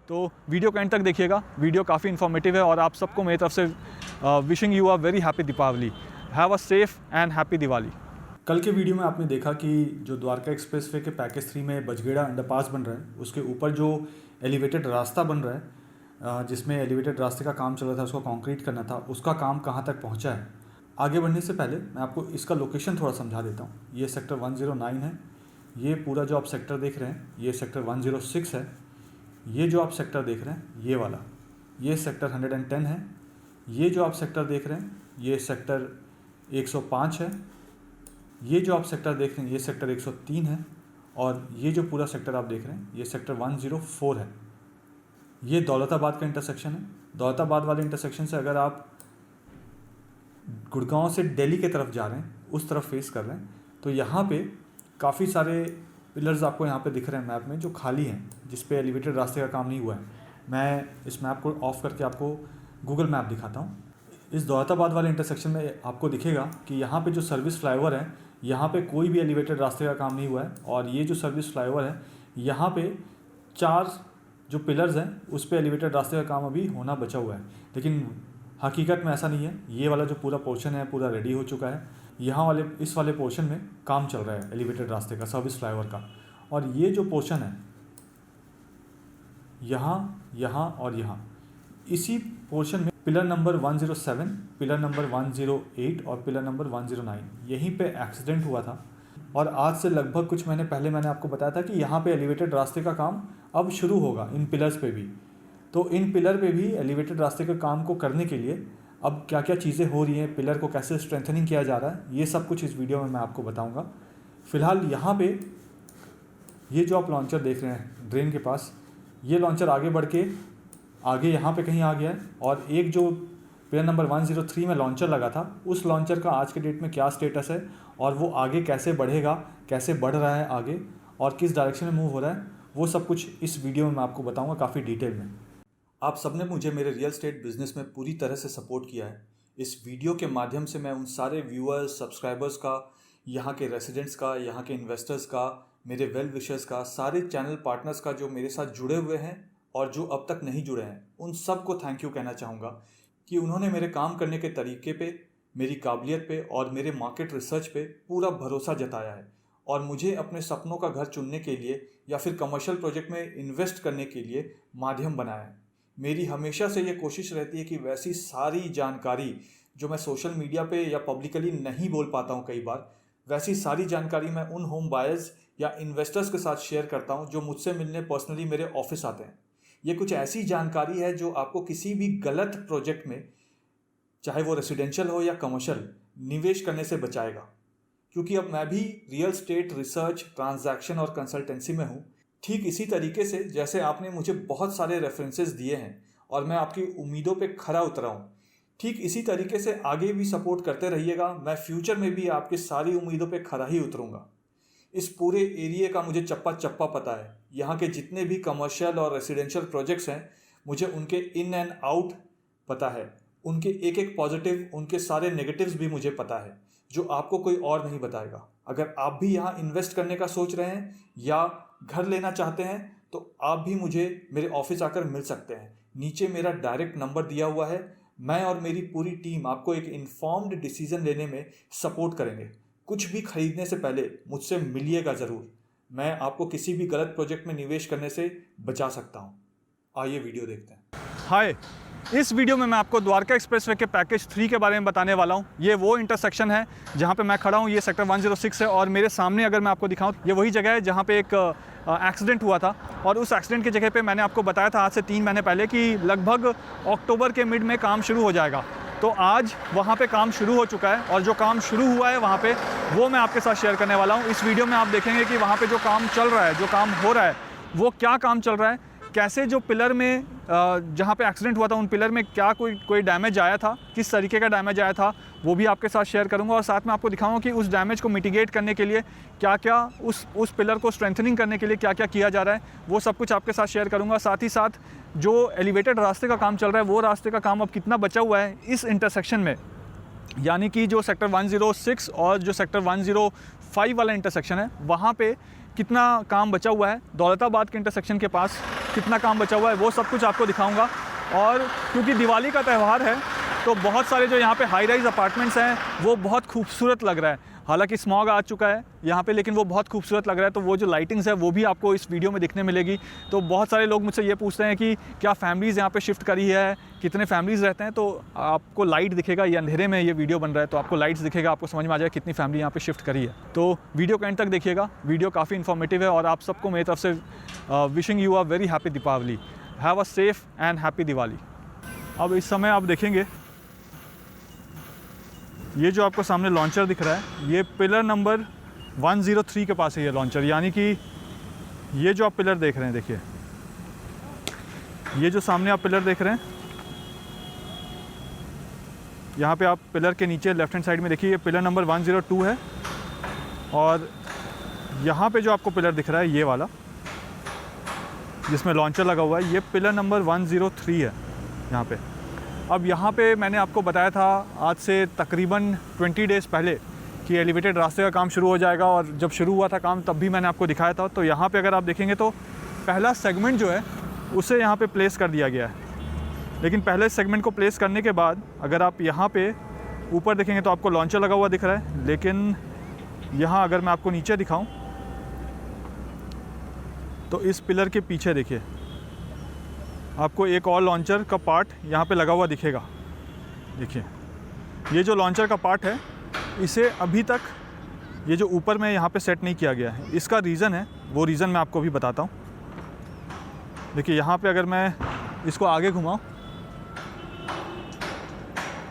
तो वीडियो को एंड तक देखिएगा, वीडियो काफ़ी इन्फॉर्मेटिव है और आप सबको मेरी तरफ से wishing you a very happy Deepawali. Have a safe and happy Diwali. कल के वीडियो में आपने देखा कि जो द्वारका एक्सप्रेसवे के पैकेज 3 में बजगेड़ा अंडरपास बन रहा है, उसके ऊपर जो एलिवेटेड रास्ता बन रहा है, जिसमें एलिवेटेड रास्ते का काम चल रहा था, उसको कंक्रीट करना था, उसका काम कहाँ तक पहुँचा है। आगे बढ़ने से पहले मैं आपको इसका लोकेशन थोड़ा समझा देता हूँ। ये सेक्टर 109 है। ये पूरा जो आप सेक्टर देख रहे हैं ये सेक्टर 106 है। ये जो आप सेक्टर देख रहे हैं ये वाला, ये सेक्टर 110 है। ये जो आप सेक्टर देख रहे हैं ये सेक्टर 105 है। ये जो आप सेक्टर देख रहे हैं ये सेक्टर 103 है। और ये जो पूरा सेक्टर आप देख रहे हैं ये सेक्टर 104 है। ये दौलताबाद का इंटरसेक्शन है। दौलताबाद वाले इंटरसेक्शन से अगर आप गुड़गांव से दिल्ली के तरफ जा रहे हैं, उस तरफ फेस कर रहे हैं, तो यहाँ पे काफ़ी सारे पिलर्स आपको यहाँ पे दिख रहे हैं मैप में, जो खाली हैं, जिस पे एलिवेटेड रास्ते का काम नहीं हुआ है। मैं इस मैप को ऑफ करके आपको गूगल मैप दिखाता हूँ। इस दौलताबाद वाले इंटरसेक्शन में आपको दिखेगा कि यहाँ पे जो सर्विस फ्लाईओवर है, यहाँ पे कोई भी एलिवेटेड रास्ते का काम नहीं हुआ है। और ये जो सर्विस फ्लाईओवर है, यहाँ पे 4 जो पिलर्स हैं उस पे एलिवेटेड रास्ते का काम अभी होना बचा हुआ है। लेकिन हकीकत में ऐसा नहीं है। ये वाला जो पूरा पोर्शन है पूरा रेडी हो चुका है। यहाँ वाले इस वाले पोर्शन में काम चल रहा है एलिवेटेड रास्ते का, सर्विस फ्लाईओवर का। और ये जो पोर्शन है यहाँ, यहाँ और यहाँ, इसी पोर्शन में पिलर नंबर 107, पिलर नंबर 108 और पिलर नंबर 109, यहीं पे एक्सीडेंट हुआ था। और आज से लगभग कुछ महीने पहले मैंने आपको बताया था कि यहाँ पे एलिवेटेड रास्ते का काम अब शुरू होगा इन पिलर्स पे भी। तो इन पिलर पे भी एलिवेटेड रास्ते के काम को करने के लिए अब क्या क्या चीज़ें हो रही हैं, पिलर को कैसे स्ट्रेंथनिंग किया जा रहा है, ये सब कुछ इस वीडियो में मैं आपको बताऊँगा। फ़िलहाल यहाँ पे ये जो आप लॉन्चर देख रहे हैं ड्रेन के पास, ये लॉन्चर आगे बढ़ के आगे यहाँ पे कहीं आ गया है। और एक जो पिलर नंबर 103 में लॉन्चर लगा था, उस लॉन्चर का आज के डेट में क्या स्टेटस है और वो आगे कैसे बढ़ेगा, कैसे बढ़ रहा है आगे और किस डायरेक्शन में मूव हो रहा है, वो सब कुछ इस वीडियो में मैं आपको बताऊंगा काफ़ी डिटेल में। आप सबने मुझे मेरे रियल एस्टेट बिजनेस में पूरी तरह से सपोर्ट किया है। इस वीडियो के माध्यम से मैं उन सारे व्यूअर्स, सब्सक्राइबर्स का, यहाँ के रेसिडेंट्स का, यहाँ के इन्वेस्टर्स का, मेरे वेल विशर्स का, सारे चैनल पार्टनर्स का जो मेरे साथ जुड़े हुए हैं और जो अब तक नहीं जुड़े हैं, उन सबको थैंक यू कहना चाहूँगा कि उन्होंने मेरे काम करने के तरीके पे, मेरी काबिलियत पे और मेरे मार्केट रिसर्च पे पूरा भरोसा जताया है और मुझे अपने सपनों का घर चुनने के लिए या फिर कमर्शियल प्रोजेक्ट में इन्वेस्ट करने के लिए माध्यम बनाया है। मेरी हमेशा से ये कोशिश रहती है कि वैसी सारी जानकारी जो मैं सोशल मीडिया पे या पब्लिकली नहीं बोल पाता हूँ कई बार, वैसी सारी जानकारी मैं उन होम बायर्स या इन्वेस्टर्स के साथ शेयर करता हूँ जो मुझसे मिलने पर्सनली मेरे ऑफिस आते हैं। ये कुछ ऐसी जानकारी है जो आपको किसी भी गलत प्रोजेक्ट में, चाहे वो रेसिडेंशियल हो या कमर्शियल, निवेश करने से बचाएगा। क्योंकि अब मैं भी रियल एस्टेट रिसर्च, ट्रांजैक्शन और कंसल्टेंसी में हूँ। ठीक इसी तरीके से जैसे आपने मुझे बहुत सारे रेफरेंसेस दिए हैं और मैं आपकी उम्मीदों पे खरा उतरा हूँ, ठीक इसी तरीके से आगे भी सपोर्ट करते रहिएगा। मैं फ्यूचर में भी आपकी सारी उम्मीदों पे खरा ही उतरूँगा। इस पूरे एरिया का मुझे चप्पा चप्पा पता है। यहाँ के जितने भी कमर्शियल और रेसिडेंशियल प्रोजेक्ट्स हैं, मुझे उनके इन एंड आउट पता है। उनके एक एक पॉजिटिव, उनके सारे नेगेटिव्स भी मुझे पता है, जो आपको कोई और नहीं बताएगा। अगर आप भी यहाँ इन्वेस्ट करने का सोच रहे हैं या घर लेना चाहते हैं, तो आप भी मुझे मेरे ऑफिस आकर मिल सकते हैं। नीचे मेरा डायरेक्ट नंबर दिया हुआ है। मैं और मेरी पूरी टीम आपको एक इन्फॉर्म्ड डिसीजन लेने में सपोर्ट करेंगे। कुछ भी खरीदने से पहले मुझसे मिलिएगा ज़रूर। मैं आपको किसी भी गलत प्रोजेक्ट में निवेश करने से बचा सकता हूँ। आइए वीडियो देखते हैं। हाय, इस वीडियो में मैं आपको द्वारका एक्सप्रेसवे के पैकेज 3 के बारे में बताने वाला हूँ। ये वो इंटरसेक्शन है जहाँ पे मैं खड़ा हूँ। ये सेक्टर 106 है और मेरे सामने अगर मैं आपको दिखाऊँ, ये वही जगह है जहाँ पे एक एक्सीडेंट हुआ था। और उस एक्सीडेंट की जगह पे मैंने आपको बताया था आज से 3 महीने पहले कि लगभग अक्टूबर के मिड में काम शुरू हो जाएगा। तो आज वहाँ पे काम शुरू हो चुका है और जो काम शुरू हुआ है वहाँ पे, वो मैं आपके साथ शेयर करने वाला हूँ। इस वीडियो में आप देखेंगे कि वहाँ पे जो काम चल रहा है, जो काम हो रहा है, वो क्या काम चल रहा है, कैसे जो पिलर में जहाँ पे एक्सीडेंट हुआ था उन पिलर में क्या कोई डैमेज आया था, किस तरीके का डैमेज आया था, वो भी आपके साथ शेयर करूँगा। और साथ में आपको दिखाऊंगा कि उस डैमेज को मिटिगेट करने के लिए क्या क्या, उस पिलर को स्ट्रेंथनिंग करने के लिए क्या क्या किया जा रहा है, वो सब कुछ आपके साथ शेयर करूँगा। साथ ही साथ जो एलिवेटेड रास्ते का काम चल रहा है, वो रास्ते का काम अब कितना बचा हुआ है इस इंटरसेक्शन में, यानी कि जो सेक्टर 106 और जो सेक्टर 105 वाला इंटरसेक्शन है, वहाँ पे कितना काम बचा हुआ है। दौलताबाद के इंटरसेक्शन के पास कितना काम बचा हुआ है वो सब कुछ आपको दिखाऊंगा। और क्योंकि दिवाली का त्यौहार है तो बहुत सारे जो यहाँ पे हाई राइज अपार्टमेंट्स हैं वो बहुत खूबसूरत लग रहा है। हालांकि स्मॉग आ चुका है यहाँ पे, लेकिन वो बहुत खूबसूरत लग रहा है। तो वो जो लाइटिंग्स है वो भी आपको इस वीडियो में दिखने मिलेगी। तो बहुत सारे लोग मुझसे ये पूछते हैं कि क्या फैमिलीज़ यहाँ पे शिफ्ट करी है, कितने फैमिलीज़ रहते हैं। तो आपको लाइट दिखेगा, ये अंधेरे में ये वीडियो बन रहा है तो आपको लाइट्स दिखेगा, आपको समझ में आ जाएगा कितनी फैमिली यहाँ पे शिफ्ट करी है। तो वीडियो के एंड तक देखिएगा, वीडियो काफ़ी इन्फॉर्मेटिव है। और आप सबको मेरी तरफ से wishing you a very happy Deepawali, have a safe and happy Diwali. अब इस समय आप देखेंगे ये जो आपको सामने लॉन्चर दिख रहा है, ये पिलर नंबर 103 के पास है ये लॉन्चर। यानी कि ये जो आप पिलर देख रहे हैं, देखिए ये जो सामने आप पिलर देख रहे हैं, यहाँ पे आप पिलर के नीचे लेफ्ट हैंड साइड में देखिए ये पिलर नंबर 102 है। और यहाँ पे जो आपको पिलर दिख रहा है ये वाला जिसमें लॉन्चर लगा हुआ है, ये पिलर नंबर 103 है यहाँ पे। अब यहाँ पे मैंने आपको बताया था आज से तकरीबन 20 डेज़ पहले कि एलिवेटेड रास्ते का काम शुरू हो जाएगा। और जब शुरू हुआ था काम तब भी मैंने आपको दिखाया था। तो यहाँ पे अगर आप देखेंगे तो पहला सेगमेंट जो है उसे यहाँ पे प्लेस कर दिया गया है। लेकिन पहले सेगमेंट को प्लेस करने के बाद अगर आप यहाँ पे ऊपर देखेंगे तो आपको लॉन्चर लगा हुआ दिख रहा है। लेकिन यहाँ अगर मैं आपको नीचे दिखाऊँ तो इस पिलर के पीछे देखिए आपको एक और लॉन्चर का पार्ट यहाँ पे लगा हुआ दिखेगा। देखिए ये जो लॉन्चर का पार्ट है इसे अभी तक ये जो ऊपर में यहाँ पे सेट नहीं किया गया है। इसका रीज़न है, वो रीज़न मैं आपको भी बताता हूँ। देखिए यहाँ पे अगर मैं इसको आगे घुमाऊँ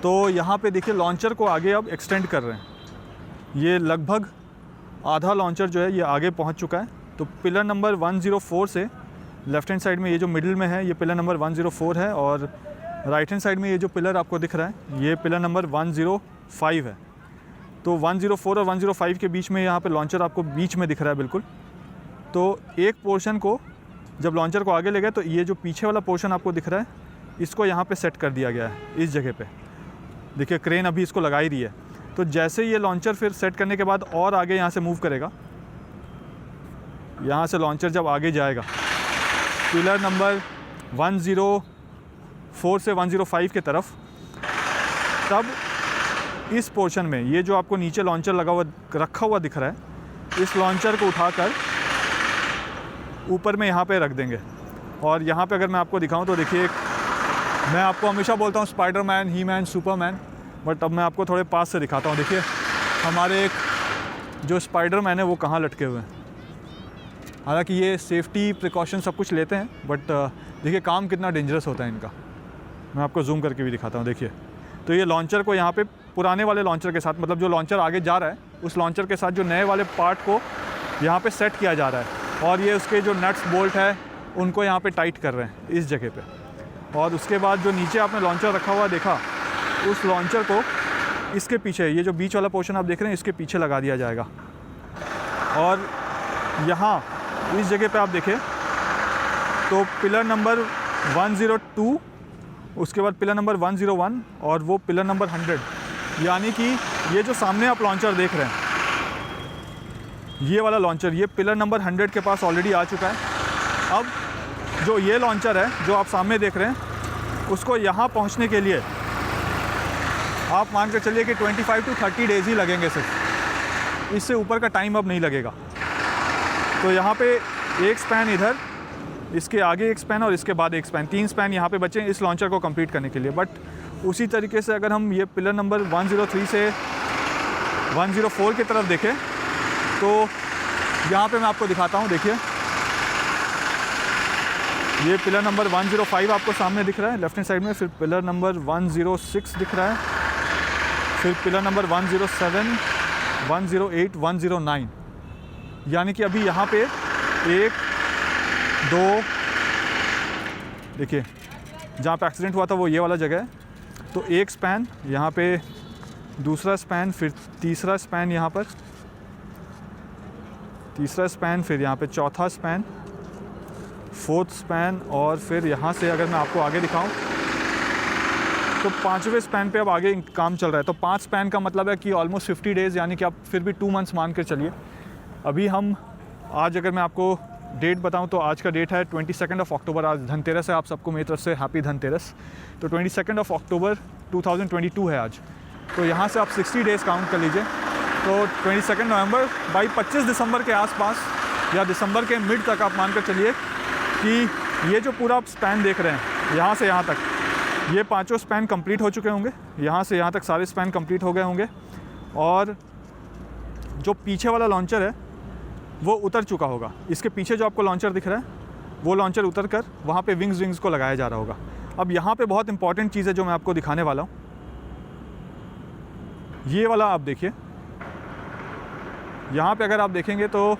तो यहाँ पे देखिए लॉन्चर को आगे अब एक्सटेंड कर रहे हैं। ये लगभग आधा लॉन्चर जो है ये आगे पहुँच चुका है। तो पिलर नंबर 104 से लेफ़्ट हैंड साइड में ये जो मिडिल में है ये पिलर नंबर 104 है। और राइट हैंड साइड में ये जो पिलर आपको दिख रहा है ये पिलर नंबर 105 है। तो 104 और 105 के बीच में यहाँ पे लॉन्चर आपको बीच में दिख रहा है बिल्कुल। तो एक पोर्शन को जब लॉन्चर को आगे ले गए तो ये जो पीछे वाला पोर्शन आपको दिख रहा है इसको यहाँ पे सेट कर दिया गया है इस जगह पे। देखिए क्रेन अभी इसको लगा ही रही है। तो जैसे ये लॉन्चर फिर सेट करने के बाद और आगे यहाँ से मूव करेगा, यहाँ से लॉन्चर जब आगे जाएगा पिलर नंबर 104 से 105 के तरफ, तब इस पोर्शन में ये जो आपको नीचे लॉन्चर लगा हुआ रखा हुआ दिख रहा है इस लॉन्चर को उठाकर ऊपर में यहाँ पे रख देंगे। और यहाँ पे अगर मैं आपको दिखाऊं तो देखिए मैं आपको हमेशा बोलता हूँ Spiderman, he man, Superman, but अब मैं आपको थोड़े पास से दिखाता हूँ। देखिए हमारे एक जो स्पाइडरमैन है वो कहाँ लटके हुए हैं। हालांकि ये सेफ्टी प्रिकॉशन सब कुछ लेते हैं बट देखिए काम कितना डेंजरस होता है इनका। मैं आपको जूम करके भी दिखाता हूँ। देखिए तो ये लॉन्चर को यहाँ पे पुराने वाले लॉन्चर के साथ, मतलब जो लॉन्चर आगे जा रहा है उस लॉन्चर के साथ जो नए वाले पार्ट को यहाँ पे सेट किया जा रहा है। और ये उसके जो नट्स बोल्ट है उनको यहाँ पे टाइट कर रहे हैं इस जगह पे। और उसके बाद जो नीचे आपने लॉन्चर रखा हुआ देखा उस लॉन्चर को इसके पीछे, ये जो बीच वाला पोर्शन आप देख रहे हैं इसके पीछे लगा दिया जाएगा। और यहाँ इस जगह पे आप देखें तो पिलर नंबर 102, उसके बाद पिलर नंबर 101 और वो पिलर नंबर 100। यानी कि ये जो सामने आप लॉन्चर देख रहे हैं ये वाला लॉन्चर ये पिलर नंबर 100 के पास ऑलरेडी आ चुका है। अब जो ये लॉन्चर है जो आप सामने देख रहे हैं उसको यहाँ पहुँचने के लिए आप मान कर चलिए कि 25 to 30 डेज़ ही लगेंगे सिर्फ, इससे ऊपर का टाइम अब नहीं लगेगा। तो यहाँ पे एक स्पैन इधर, इसके आगे एक स्पैन और इसके बाद एक स्पैन, 3 स्पैन यहाँ पे बचे इस लॉन्चर को कंप्लीट करने के लिए। बट उसी तरीके से अगर हम ये पिलर नंबर 103 से 104 की तरफ देखें तो यहाँ पे मैं आपको दिखाता हूँ। देखिए ये पिलर नंबर 105 आपको सामने दिख रहा है लेफ्ट हैंड साइड में, फिर पिलर नंबर 106 दिख रहा है, फिर पिलर नंबर 107, 108, 109। यानी कि अभी यहाँ पे 1, 2, देखिए जहाँ पे एक्सीडेंट हुआ था वो ये वाला जगह है। तो एक स्पैन यहाँ पे, दूसरा स्पैन, फिर तीसरा स्पैन यहाँ पर, तीसरा स्पैन, फिर यहाँ पे चौथा स्पैन, 4th स्पैन, और फिर यहाँ से अगर मैं आपको आगे दिखाऊं तो 5वें स्पैन पे अब आगे काम चल रहा है। तो 5 स्पैन का मतलब है कि ऑलमोस्ट 50 डेज़, यानी कि आप फिर भी 2 मंथ्स मान कर चलिए। अभी हम आज अगर मैं आपको डेट बताऊं तो आज का डेट है 22 अक्टूबर। आज धनतेरस है, आप सबको मेरी तरफ से हैप्पी धनतेरस। तो 22 अक्टूबर 2022 है आज। तो यहाँ से आप 60 डेज़ काउंट कर लीजिए। तो 22 नवंबर बाई 25 दिसंबर के आसपास या दिसंबर के मिड तक आप मानकर चलिए कि ये जो पूरा आप स्पैन देख रहे हैं यहाँ से यहाँ तक, ये पांचों स्पैन कंप्लीट हो चुके होंगे। यहाँ से यहाँ तक सारे स्पैन कंप्लीट हो गए होंगे और जो पीछे वाला लॉन्चर है वो उतर चुका होगा। इसके पीछे जो आपको लॉन्चर दिख रहा है वो लॉन्चर उतर कर वहाँ पे विंग्स को लगाया जा रहा होगा। अब यहाँ पे बहुत इंपॉर्टेंट चीज़ है जो मैं आपको दिखाने वाला हूँ। ये वाला आप देखिए, यहाँ पे अगर आप देखेंगे तो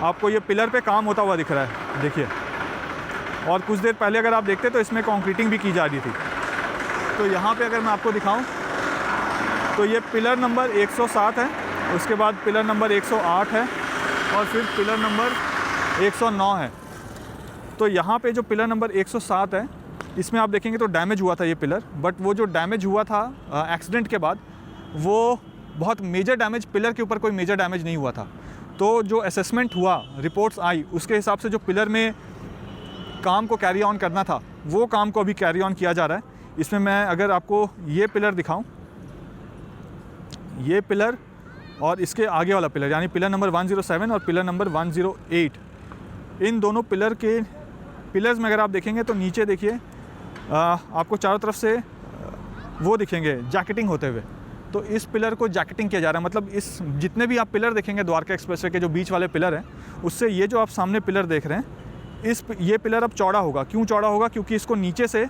आपको ये पिलर पे काम होता हुआ दिख रहा है, देखिए। और कुछ देर पहले अगर आप देखते तो इसमें कंक्रीटिंग भी की जा रही थी। तो यहाँ पे अगर मैं आपको दिखाऊं तो ये पिलर नंबर 107 है, उसके बाद पिलर नंबर 108 है और फिर पिलर नंबर 109 है। तो यहाँ पे जो पिलर नंबर 107 है इसमें आप देखेंगे तो डैमेज हुआ था ये पिलर, बट वो जो डैमेज हुआ था एक्सीडेंट के बाद वो बहुत मेजर डैमेज, पिलर के ऊपर कोई मेजर डैमेज नहीं हुआ था। तो जो असेसमेंट हुआ, रिपोर्ट्स आई, उसके हिसाब से जो पिलर में काम को कैरी ऑन करना था वो काम को अभी कैरी ऑन किया जा रहा है। इसमें मैं अगर आपको ये पिलर दिखाऊं, ये पिलर और इसके आगे वाला पिलर यानी पिलर नंबर 107 और पिलर नंबर 108, इन दोनों पिलर्स में अगर आप देखेंगे तो नीचे देखिए आपको चारों तरफ से वो दिखेंगे जैकेटिंग होते हुए। तो इस पिलर को जैकेटिंग किया जा रहा है, मतलब इस जितने भी आप पिलर देखेंगे द्वारका एक्सप्रेसवे के जो बीच वाले पिलर हैं उससे ये जो आप सामने पिलर देख रहे हैं ये पिलर अब चौड़ा होगा। क्यों चौड़ा होगा? क्योंकि इसको नीचे से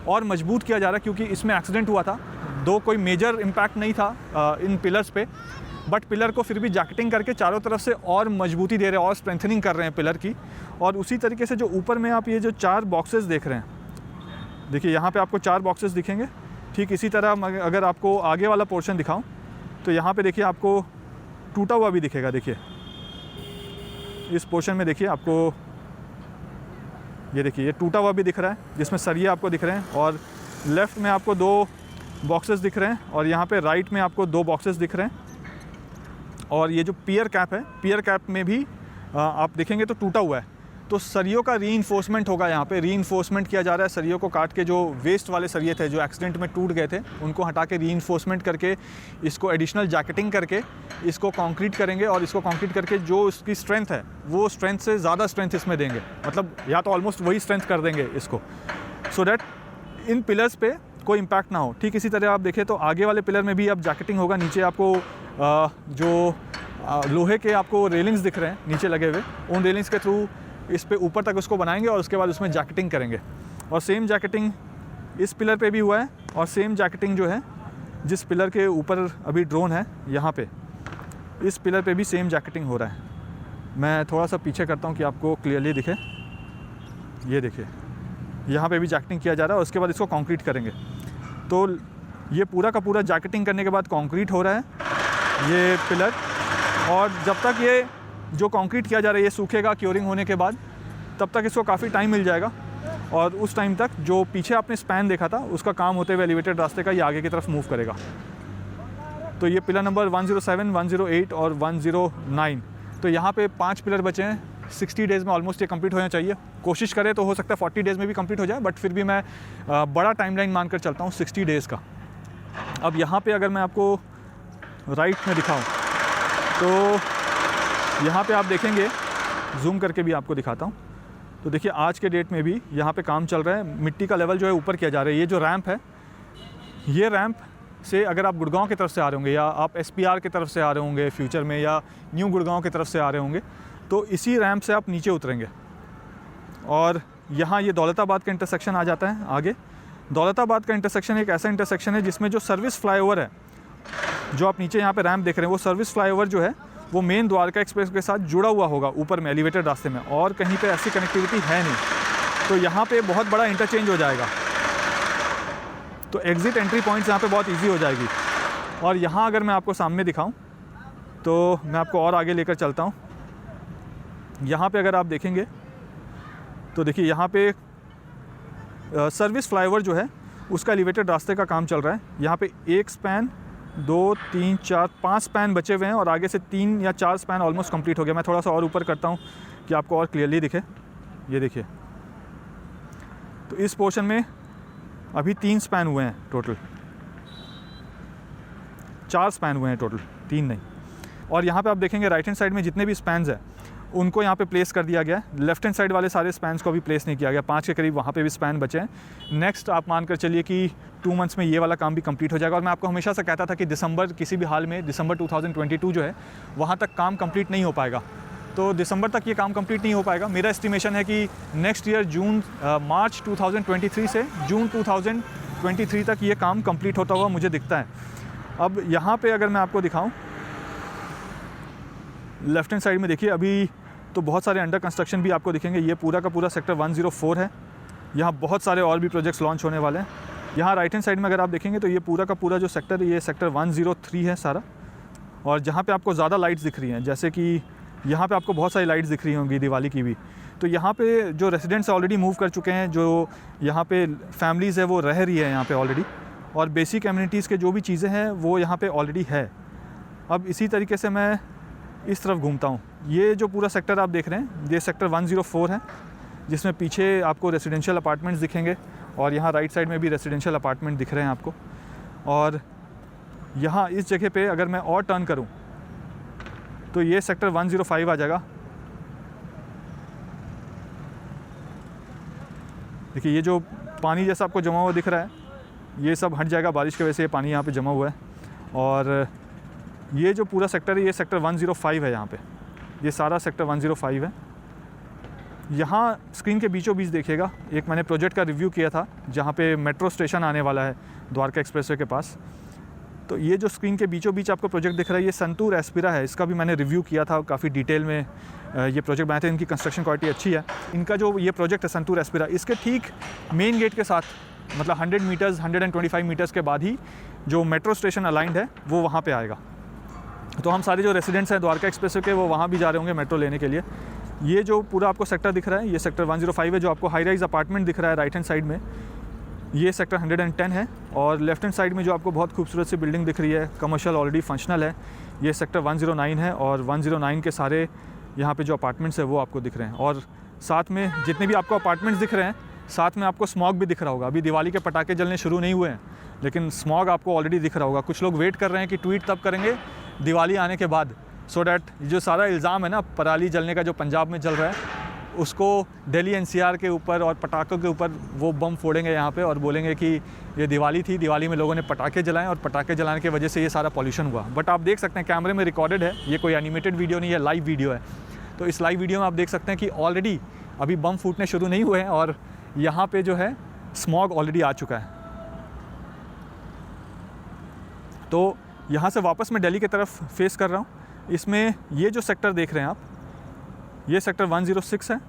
और मजबूत किया जा रहा है, क्योंकि इसमें एक्सीडेंट हुआ था। दो कोई मेजर इम्पैक्ट नहीं था इन पिलर्स पे, बट पिलर को फिर भी जैकेटिंग करके चारों तरफ से और मजबूती दे रहे हैं और स्ट्रेंथनिंग कर रहे हैं पिलर की। और उसी तरीके से जो ऊपर में आप ये जो 4 बॉक्सेस देख रहे हैं, देखिए यहाँ पे आपको 4 बॉक्सेस दिखेंगे। ठीक इसी तरह अगर आपको आगे वाला पोर्शन दिखाऊं तो यहाँ पे देखिए आपको टूटा हुआ भी दिखेगा। देखिए इस पोर्शन में देखिए आपको ये देखिए ये टूटा हुआ भी दिख रहा है जिसमें सरिये आपको दिख रहे हैं, और लेफ़्ट में आपको 2 बॉक्सेस दिख रहे हैं और यहाँ पे राइट में आपको 2 बॉक्सेस दिख रहे हैं। और ये जो पियर कैप है, पियर कैप में भी आप देखेंगे तो टूटा हुआ है। तो सरियों का रीइंफोर्समेंट होगा, यहाँ पे रीइंफोर्समेंट किया जा रहा है। सरियों को काट के जो वेस्ट वाले सरिये थे जो एक्सीडेंट में टूट गए थे उनको हटा के रीइंफोर्समेंट करके इसको एडिशनल जैकेटिंग करके इसको कंक्रीट करेंगे, और इसको कंक्रीट करके जो इसकी स्ट्रेंथ है वो स्ट्रेंथ से ज़्यादा स्ट्रेंथ इसमें देंगे, मतलब या तो ऑलमोस्ट वही स्ट्रेंथ कर देंगे इसको, सो डैट इन पिलर्स पे कोई इम्पैक्ट ना हो। ठीक इसी तरह आप देखें तो आगे वाले पिलर में भी अब जैकेटिंग होगा। नीचे आपको जो लोहे के आपको रेलिंग्स दिख रहे हैं नीचे लगे हुए, उन रेलिंग्स के थ्रू इस पे ऊपर तक उसको बनाएंगे और उसके बाद उसमें जैकेटिंग करेंगे। और सेम जैकेटिंग इस पिलर पे भी हुआ है, और सेम जैकेटिंग जो है जिस पिलर के ऊपर अभी ड्रोन है यहाँ पे, इस पिलर पे भी सेम जैकेटिंग हो रहा है। मैं थोड़ा सा पीछे करता हूँ कि आपको क्लियरली दिखे। ये देखिए यहाँ पे भी जैकेटिंग किया जा रहा है और उसके बाद इसको कंक्रीट करेंगे। तो ये पूरा का पूरा जैकेटिंग करने के बाद कंक्रीट हो रहा है ये पिलर, और जब तक ये जो कंक्रीट किया जा रहा है ये सूखेगा क्योरिंग होने के बाद, तब तक इसको काफ़ी टाइम मिल जाएगा। और उस टाइम तक जो पीछे आपने स्पैन देखा था उसका काम होते हुए एलिवेटेड रास्ते का ये आगे की तरफ मूव करेगा। तो ये पिलर नंबर 107, 108 और 109, तो यहाँ पे 5 पिलर बचे हैं। 60 डेज़ में ऑलमोस्ट ये कंप्लीट होना चाहिए। कोशिश करें तो हो सकता है 40 डेज़ में भी कंप्लीट हो जाए, बट फिर भी मैं बड़ा टाइमलाइन मानकर चलता हूँ 60 डेज़ का। अब यहाँ पे अगर मैं आपको राइट में दिखाऊँ तो यहाँ पे आप देखेंगे, जूम करके भी आपको दिखाता हूँ, तो देखिए आज के डेट में भी यहाँ पे काम चल रहा है। मिट्टी का लेवल जो है ऊपर किया जा रहा है। ये जो रैंप है, ये रैंप से अगर आप गुड़गांव की तरफ से आ रहे होंगे या आप SPR की तरफ से आ रहे होंगे फ्यूचर में, या न्यू गुड़गांव की तरफ से आ रहे होंगे, तो इसी रैंप से आप नीचे उतरेंगे। और यहाँ ये दौलताबाद का इंटरसेक्शन आ जाता है आगे। दौलताबाद का इंटरसेक्शन एक ऐसा इंटरसेक्शन है जिसमें जो सर्विस फ्लाईओवर है, जो आप नीचे यहाँ पे रैंप देख रहे हैं, वो सर्विस फ्लाईओवर जो है वो मेन द्वारका एक्सप्रेस के साथ जुड़ा हुआ होगा ऊपर में एलिवेटेड रास्ते में, और कहीं पे ऐसी कनेक्टिविटी है नहीं। तो यहाँ पे बहुत बड़ा इंटरचेंज हो जाएगा, तो एग्ज़िट एंट्री पॉइंट्स यहाँ पे बहुत इजी हो जाएगी। और यहाँ अगर मैं आपको सामने दिखाऊं तो मैं आपको और आगे लेकर चलता हूँ। यहाँ पे अगर आप देखेंगे तो देखिए यहाँ पे सर्विस फ्लाईओवर जो है उसका एलिवेटेड रास्ते का काम चल रहा है। यहाँ पे 1 स्पैन, 2, 3, 4, 5 स्पैन बचे हुए हैं और आगे से 3 या 4 स्पैन ऑलमोस्ट कंप्लीट हो गया। मैं थोड़ा सा और ऊपर करता हूँ कि आपको और क्लियरली दिखे। ये देखिए, तो इस पोर्शन में अभी 3 स्पैन हुए हैं टोटल, 4 स्पैन हुए हैं टोटल, 3 नहीं। और यहाँ पे आप देखेंगे राइट हैंड साइड में जितने भी स्पैन्स हैं उनको यहाँ पे प्लेस कर दिया गया है। लेफ्ट हैंड साइड वाले सारे स्पैन्स को अभी प्लेस नहीं किया गया, 5 के करीब वहाँ पे भी स्पैन बचे हैं। नेक्स्ट आप मान कर चलिए कि 2 मंथ्स में ये वाला काम भी कंप्लीट हो जाएगा। और मैं आपको हमेशा से कहता था कि दिसंबर किसी भी हाल में, दिसंबर 2022 जो है वहाँ तक काम कंप्लीट नहीं हो पाएगा। तो दिसंबर तक ये काम कंप्लीट नहीं हो पाएगा। मेरा एस्टिमेशन है कि नेक्स्ट ईयर मार्च 2023 से जून 2023 तक ये काम कंप्लीट होता हुआ मुझे दिखता है। अब यहाँ पे अगर मैं आपको दिखाऊं, लेफ्ट हैंड साइड में देखिए अभी तो बहुत सारे अंडर कंस्ट्रक्शन भी आपको दिखेंगे। ये पूरा का पूरा सेक्टर 104 है। यहाँ बहुत सारे और भी प्रोजेक्ट्स लॉन्च होने वाले हैं। यहाँ राइट हैंड साइड में अगर आप देखेंगे तो ये पूरा का पूरा जो सेक्टर है, ये सेक्टर 103 है सारा। और जहाँ पे आपको ज़्यादा लाइट्स दिख रही हैं, जैसे कि यहाँ पे आपको बहुत सारी लाइट्स दिख रही होंगी दिवाली की भी, तो यहाँ पे जो रेसिडेंट्स ऑलरेडी मूव कर चुके हैं, जो यहाँ पे फैमिलीज़ है वो रह रही है यहाँ पे ऑलरेडी, और बेसिक एमिनिटीज़ के जो भी चीज़ें हैं वो यहाँ पे ऑलरेडी है। अब इसी तरीके से मैं इस तरफ घूमता हूँ। ये जो पूरा सेक्टर आप देख रहे हैं, ये सेक्टर 104 है, जिसमें पीछे आपको रेसिडेंशियल अपार्टमेंट्स दिखेंगे और यहाँ राइट साइड में भी रेसिडेंशियल अपार्टमेंट दिख रहे हैं आपको। और यहाँ इस जगह पे अगर मैं और टर्न करूँ तो ये सेक्टर 105 आ जाएगा। देखिए ये जो पानी जैसा आपको जमा हुआ दिख रहा है, ये सब हट जाएगा, बारिश की वजह से ये पानी यहाँ पे जमा हुआ है। और ये जो पूरा सेक्टर है, ये सेक्टर 105 है। यहाँ पे ये सारा सेक्टर 105 है। यहाँ स्क्रीन के बीचों बीच देखिएगा, एक मैंने प्रोजेक्ट का रिव्यू किया था जहाँ पे मेट्रो स्टेशन आने वाला है द्वारका एक्सप्रेसवे के पास। तो ये जो स्क्रीन के बीचों बीच आपको प्रोजेक्ट दिख रहा है, ये संतूर एस्पिरा है। इसका भी मैंने रिव्यू किया था, काफ़ी डिटेल में ये प्रोजेक्ट बनाए थे। इनकी कंस्ट्रक्शन क्वालिटी अच्छी है। इनका जो ये प्रोजेक्ट है संतूर एस्पिरा, इसके ठीक मेन गेट के साथ, मतलब 100 मीटर्स 125 मीटर्स के बाद ही जो मेट्रो स्टेशन अलाइंड है वो वहाँ पर आएगा। तो हम सारे जो रेसिडेंट्स हैं द्वारका एक्सप्रेसवे के, वो वहाँ भी जा रहे होंगे मेट्रो लेने के लिए। ये जो पूरा आपको सेक्टर दिख रहा है, ये सेक्टर 105 है। जो आपको हाई राइज अपार्टमेंट दिख रहा है राइट हैंड साइड में, ये सेक्टर 110 है। और लेफ्ट हैंड साइड में जो आपको बहुत खूबसूरत सी बिल्डिंग दिख रही है, कमर्शियल ऑलरेडी फंक्शनल है, ये सेक्टर 109 है। और 109 के सारे यहाँ पे जो अपार्टमेंट्स है वो आपको दिख रहे हैं। और साथ में जितने भी आपको अपार्टमेंट्स दिख रहे हैं, साथ में आपको स्मॉग भी दिख रहा होगा। अभी दिवाली के पटाखे जलने शुरू नहीं हुए हैं, लेकिन स्मॉग आपको ऑलरेडी दिख रहा होगा। कुछ लोग वेट कर रहे हैं कि ट्वीट तब करेंगे दिवाली आने के बाद, सो डैट जो सारा इल्ज़ाम है ना पराली जलने का जो पंजाब में चल रहा है, उसको दिल्ली एनसीआर के ऊपर और पटाखों के ऊपर वो बम फोड़ेंगे यहाँ पे और बोलेंगे कि ये दिवाली थी, दिवाली में लोगों ने पटाखे जलाएं और पटाखे जलाने की वजह से ये सारा पॉल्यूशन हुआ। बट आप देख सकते हैं कैमरे में रिकॉर्डेड है, ये कोई एनिमेटेड वीडियो नहीं है, लाइव वीडियो है। तो इस लाइव वीडियो में आप देख सकते हैं कि ऑलरेडी अभी बम फूटने शुरू नहीं हुए हैं और यहाँ पर जो है स्मॉग ऑलरेडी आ चुका है। तो यहाँ से वापस मैं दिल्ली की तरफ फेस कर रहा हूँ। इसमें ये जो सेक्टर देख रहे हैं आप, ये सेक्टर 106 है।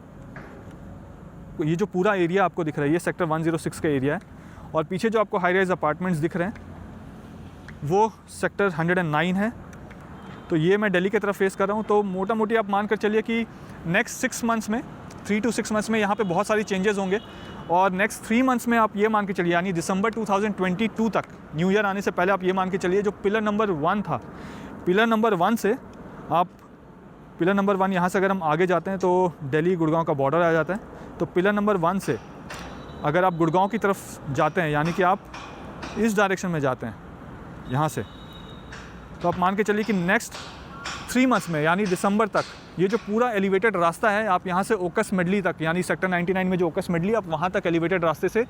ये जो पूरा एरिया आपको दिख रहा है, ये सेक्टर 106 का एरिया है। और पीछे जो आपको हाई राइज अपार्टमेंट्स दिख रहे हैं वो सेक्टर 109 है। तो ये मैं दिल्ली की तरफ फेस कर रहा हूँ। तो मोटा मोटी आप मान कर चलिए कि नेक्स्ट 6 मंथ्स में, 3 to 6 मंथ्स में यहाँ पे बहुत सारी चेंजेस होंगे। और नेक्स्ट 3 मंथ्स में आप ये मान के चलिए, यानी दिसंबर 2022 तक, न्यू ईयर आने से पहले आप ये मान के चलिए, जो पिलर नंबर 1 था, पिलर नंबर 1 से आप, पिलर नंबर 1 यहाँ से अगर हम आगे जाते हैं तो दिल्ली गुड़गांव का बॉर्डर आ जाता है। तो पिलर नंबर 1 से अगर आप गुड़गांव की तरफ जाते हैं, यानी कि आप इस डायरेक्शन में जाते हैं यहाँ से, तो आप मान के चलिए कि नेक्स्ट 3 मंथ्स में, यानी दिसंबर तक, ये जो पूरा एलिवेटेड रास्ता है, आप यहाँ से ओकस मेडली तक, यानी सेक्टर 99 में जो ओकस मेडली, आप वहाँ तक एलिवेटेड रास्ते से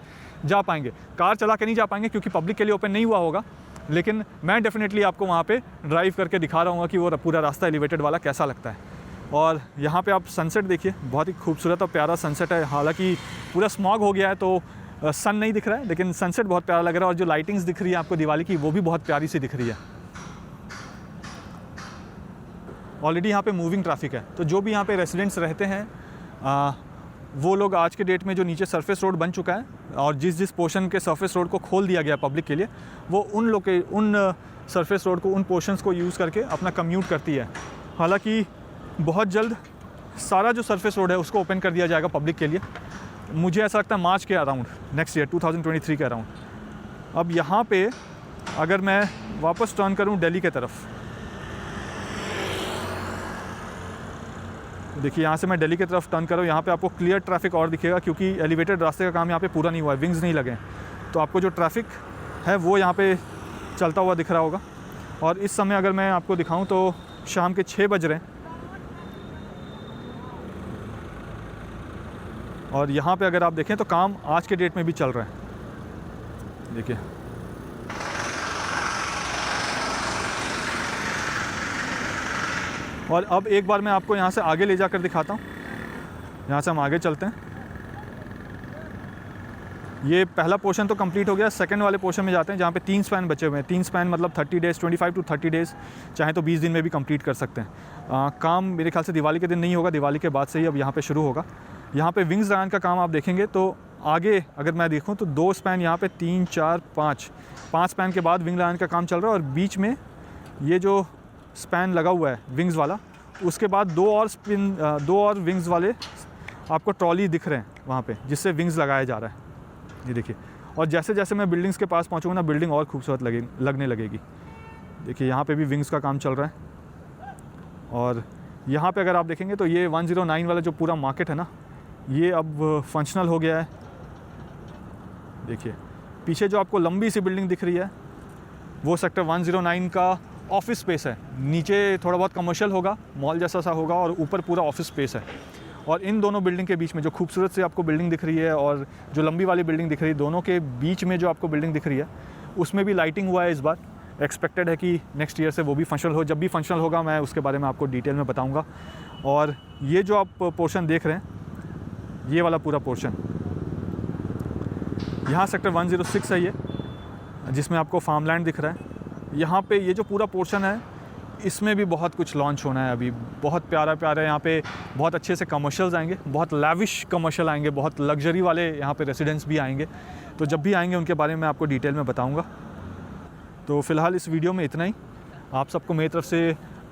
जा पाएंगे। कार चला के नहीं जा पाएंगे क्योंकि पब्लिक के लिए ओपन नहीं हुआ होगा, लेकिन मैं डेफिनेटली आपको वहाँ पे ड्राइव करके दिखा रहा हूँ कि वो पूरा रास्ता एलिवेटेड वाला कैसा लगता है। और यहाँ पे आप सनसेट देखिए, बहुत ही खूबसूरत और प्यारा सनसेट है। हालांकि पूरा स्मॉग हो गया है तो सन नहीं दिख रहा है, लेकिन सनसेट बहुत प्यारा लग रहा है। और जो लाइटिंग्स दिख रही है आपको दिवाली की, वो भी बहुत प्यारी सी दिख रही है। ऑलरेडी यहाँ पे मूविंग ट्रैफिक है, तो जो भी यहाँ पे रेसिडेंट्स रहते हैं वो लोग आज के डेट में जो नीचे सरफेस रोड बन चुका है और जिस पोर्शन के सरफेस रोड को खोल दिया गया पब्लिक के लिए, वो उन सरफेस रोड को, उन पोर्शंस को यूज़ करके अपना कम्यूट करती है। हालांकि बहुत जल्द सारा जो सरफेस रोड है उसको ओपन कर दिया जाएगा पब्लिक के लिए। मुझे ऐसा लगता है मार्च के अराउंड, नेक्स्ट ईयर 2023 के अराउंड। अब यहाँ पे अगर मैं वापस टर्न करूँ दिल्ली के तरफ, देखिए यहाँ से मैं दिल्ली की तरफ टर्न कर रहा हूँ, यहाँ पे आपको क्लियर ट्रैफिक और दिखेगा क्योंकि एलिवेटेड रास्ते का काम यहाँ पे पूरा नहीं हुआ है, विंग्स नहीं लगे हैं। तो आपको जो ट्रैफिक है वो यहाँ पे चलता हुआ दिख रहा होगा। और इस समय अगर मैं आपको दिखाऊं तो शाम के 6 बज रहे हैं और यहाँ पे अगर आप देखें तो काम आज के डेट में भी चल रहा है। देखिए और अब एक बार मैं आपको यहाँ से आगे ले जाकर दिखाता हूँ। यहाँ से हम आगे चलते हैं। ये पहला पोर्शन तो कंप्लीट हो गया, सेकंड वाले पोर्शन में जाते हैं जहाँ पे 3 स्पैन बचे हुए हैं। 3 स्पैन मतलब 30 डेज़, 25 टू 30 डेज़, चाहे तो 20 दिन में भी कंप्लीट कर सकते हैं। काम मेरे ख्याल से दिवाली के दिन नहीं होगा, दिवाली के बाद से ही अब यहाँ पे शुरू होगा। यहाँ पे विंग्स लगाने का काम आप देखेंगे तो आगे अगर मैं देखूँ तो 2 स्पैन यहाँ पे, 3, 4, 5 स्पैन के बाद विंग लगाने का काम चल रहा है। और बीच में ये जो स्पैन लगा हुआ है विंग्स वाला, उसके बाद 2 और विंग्स वाले आपको ट्रॉली दिख रहे हैं वहाँ पे, जिससे विंग्स लगाया जा रहा है। ये देखिए, और जैसे जैसे मैं बिल्डिंग्स के पास पहुँचूँगा ना, बिल्डिंग और खूबसूरत लगने लगेगी। देखिए यहाँ पे भी विंग्स का काम चल रहा है। और यहाँ पे अगर आप देखेंगे तो ये 109 वाला जो पूरा मार्केट है ना, ये अब फंक्शनल हो गया है। देखिए पीछे जो आपको लंबी सी बिल्डिंग दिख रही है वो सेक्टर 109 का ऑफिस स्पेस है। नीचे थोड़ा बहुत कमर्शियल होगा, मॉल जैसा सा होगा, और ऊपर पूरा ऑफिस स्पेस है। और इन दोनों बिल्डिंग के बीच में जो खूबसूरत सी आपको बिल्डिंग दिख रही है और जो लंबी वाली बिल्डिंग दिख रही है, दोनों के बीच में जो आपको बिल्डिंग दिख रही है उसमें भी लाइटिंग हुआ है इस बार। एक्सपेक्टेड है कि नेक्स्ट ईयर से वो भी फंक्शनल हो। जब भी फंक्शनल होगा मैं उसके बारे में आपको डिटेल में बताऊँगा। और ये जो आप पोर्शन देख रहे हैं, ये वाला पूरा पोर्शन, यहाँ सेक्टर 106 है ये, जिसमें आपको फार्मलैंड दिख रहा है। यहाँ पे ये जो पूरा पोर्शन है इसमें भी बहुत कुछ लॉन्च होना है अभी। बहुत प्यारा यहाँ पे बहुत अच्छे से कमर्शियल्स आएंगे, बहुत लैविश कमर्शियल आएंगे, बहुत लग्जरी वाले यहाँ पे रेसिडेंट्स भी आएंगे। तो जब भी आएंगे उनके बारे में आपको डिटेल में बताऊँगा। तो फ़िलहाल इस वीडियो में इतना ही। आप सबको मेरी तरफ से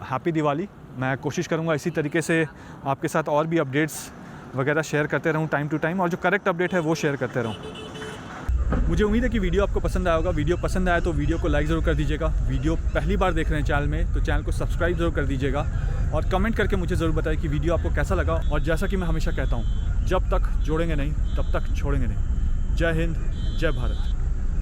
हैप्पी दिवाली। मैं कोशिश करूँगा इसी तरीके से आपके साथ और भी अपडेट्स वगैरह शेयर करते रहूँ टाइम टू टाइम, और जो करेक्ट अपडेट है वो शेयर करते रहूँ। मुझे उम्मीद है कि वीडियो आपको पसंद आया होगा। वीडियो पसंद आया तो वीडियो को लाइक ज़रूर कर दीजिएगा। वीडियो पहली बार देख रहे हैं चैनल में तो चैनल को सब्सक्राइब ज़रूर कर दीजिएगा, और कमेंट करके मुझे ज़रूर बताएं कि वीडियो आपको कैसा लगा। और जैसा कि मैं हमेशा कहता हूँ, जब तक जोड़ेंगे नहीं तब तक छोड़ेंगे नहीं। जय हिंद, जय भारत।